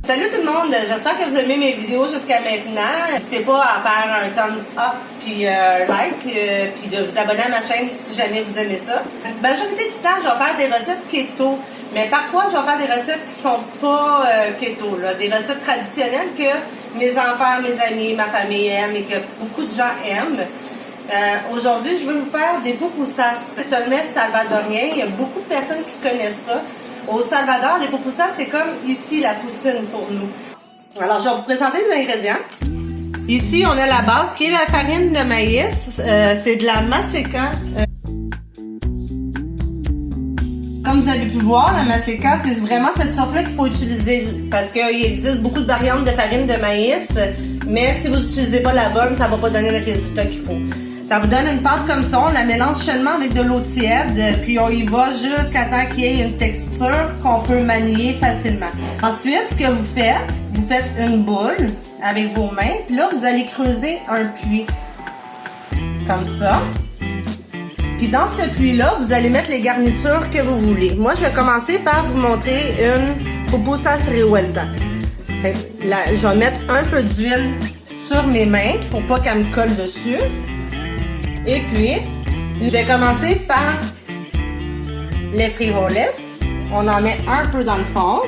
Salut tout le monde, j'espère que vous aimez mes vidéos jusqu'à maintenant. N'hésitez pas à faire un thumbs up, puis like, puis de vous abonner à ma chaîne si jamais vous aimez ça. La majorité du temps, je vais faire des recettes keto, mais parfois je vais faire des recettes qui sont pas keto, là, des recettes traditionnelles que mes enfants, mes amis, ma famille aiment et que beaucoup de gens aiment. Aujourd'hui, je vais vous faire des pupusas. C'est un mets salvadorien, il y a beaucoup de personnes qui connaissent ça. Au Salvador, les pupusas, c'est comme ici la poutine pour nous. Alors, je vais vous présenter les ingrédients. Ici, on a la base qui est la farine de maïs. C'est de la maseca. Comme vous avez pu voir, la maseca, c'est vraiment cette sorte-là qu'il faut utiliser. Parce qu'il existe beaucoup de variantes de farine de maïs. Mais si vous n'utilisez pas la bonne, ça ne va pas donner le résultat qu'il faut. Ça vous donne une pâte comme ça, on la mélange seulement avec de l'eau tiède, puis on y va jusqu'à temps qu'il y ait une texture qu'on peut manier facilement. Ensuite, ce que vous faites une boule avec vos mains, puis là, vous allez creuser un puits, comme ça. Puis dans ce puits-là, vous allez mettre les garnitures que vous voulez. Moi, je vais commencer par vous montrer une pupusas revuelta. Là, je vais mettre un peu d'huile sur mes mains pour pas qu'elle me colle dessus. Et puis, je vais commencer par les frijoles. On en met un peu dans le fond.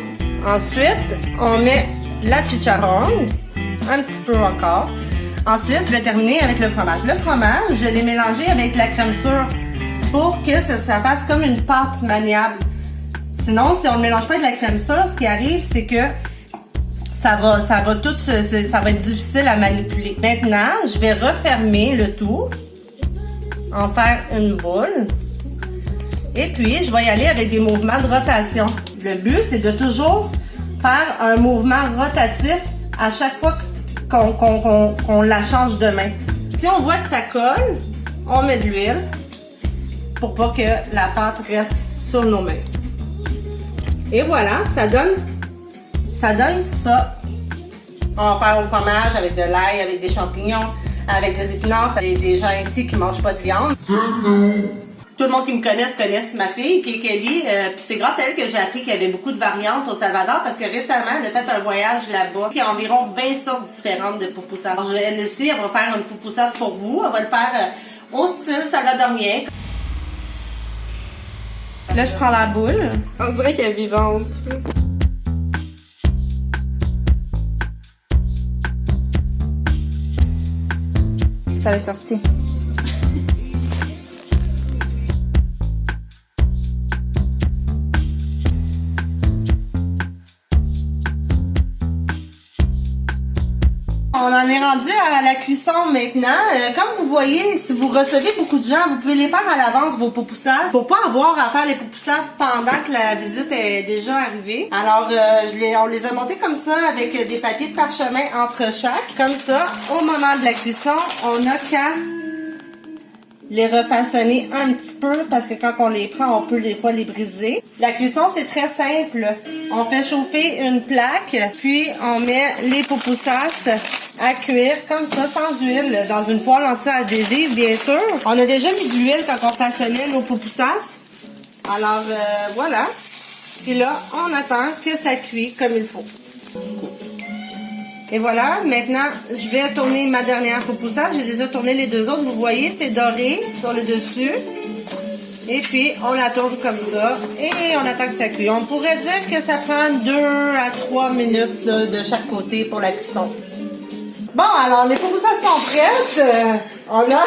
Ensuite, on met la chicharron, un petit peu encore. Ensuite, je vais terminer avec le fromage. Le fromage, je l'ai mélangé avec la crème sûre pour que ça fasse comme une pâte maniable. Sinon, si on ne mélange pas avec la crème sûre, ce qui arrive, c'est que ça va être difficile à manipuler. Maintenant, je vais refermer le tout. En faire une boule. Et puis, je vais y aller avec des mouvements de rotation. Le but, c'est de toujours faire un mouvement rotatif à chaque fois qu'on la change de main. Si on voit que ça colle, on met de l'huile pour pas que la pâte reste sur nos mains. Et voilà, ça donne ça. On va faire au fromage avec de l'ail, avec des champignons, avec des épinards. Il y a des gens ici qui mangent pas de viande. Tout le monde qui me connaisse ma fille, qui est Kelly. Puis c'est grâce à elle que j'ai appris qu'il y avait beaucoup de variantes au Salvador parce que récemment, elle a fait un voyage là-bas. Il y a environ 20 sortes différentes de pupusas. Alors, elle aussi, elle va faire une pupusas pour vous. Elle va le faire au style salvadorien. Là, je prends la boule. On dirait qu'elle est vivante. Ça l'est sorti. On en est rendu à la cuisson maintenant. Comme vous voyez, si vous recevez beaucoup de gens, vous pouvez les faire à l'avance, vos pupusas. Faut pas avoir à faire les pupusas pendant que la visite est déjà arrivée. Alors, on les a montés comme ça avec des papiers de parchemin entre chaque. Comme ça, au moment de la cuisson, on a qu'à les refaçonner un petit peu parce que quand on les prend, on peut des fois les briser. La cuisson, c'est très simple. On fait chauffer une plaque, puis on met les pupusas à cuire comme ça, sans huile, dans une poêle anti-adhésive, bien sûr. On a déjà mis de l'huile quand on façonnait nos pupusas. Alors, voilà. Puis là, on attend que ça cuise comme il faut. Et voilà, maintenant, je vais tourner ma dernière pupusa. J'ai déjà tourné les deux autres. Vous voyez, c'est doré sur le dessus. Et puis, on la tourne comme ça. Et on attend que ça cuise. On pourrait dire que ça prend 2 à 3 minutes là, de chaque côté pour la cuisson. Bon, alors, les pupusas sont prêtes. On a...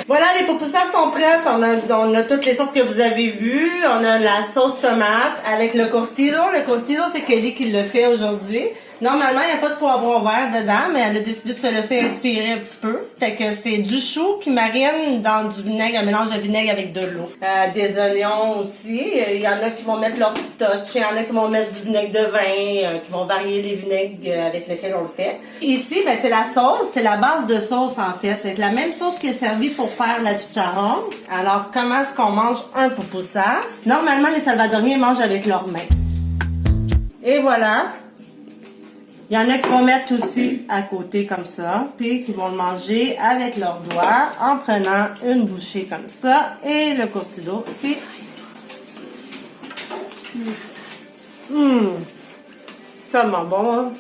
Voilà, les pupusas sont prêtes. On a toutes les sortes que vous avez vues. On a la sauce tomate avec le curtido. Le curtido, c'est Kelly qui le fait aujourd'hui. Normalement, il n'y a pas de poivron vert dedans, mais elle a décidé de se laisser inspirer un petit peu. Fait que c'est du chou qui marine dans du vinaigre, un mélange de vinaigre avec de l'eau. Des oignons aussi. Il y en a qui vont mettre leur petit touch. Il y en a qui vont mettre du vinaigre de vin, qui vont varier les vinaigres avec lesquels on le fait. Ici, ben, c'est la sauce. C'est la base de sauce, en fait. Fait que la même sauce qui est servie pour faire la chicharron. Alors, comment est-ce qu'on mange un pupusas? Normalement, les Salvadoriens mangent avec leurs mains. Et voilà. Il y en a qui vont mettre aussi à côté comme ça, puis qui vont le manger avec leurs doigts en prenant une bouchée comme ça et le curtido. Puis, tellement bon. Hein.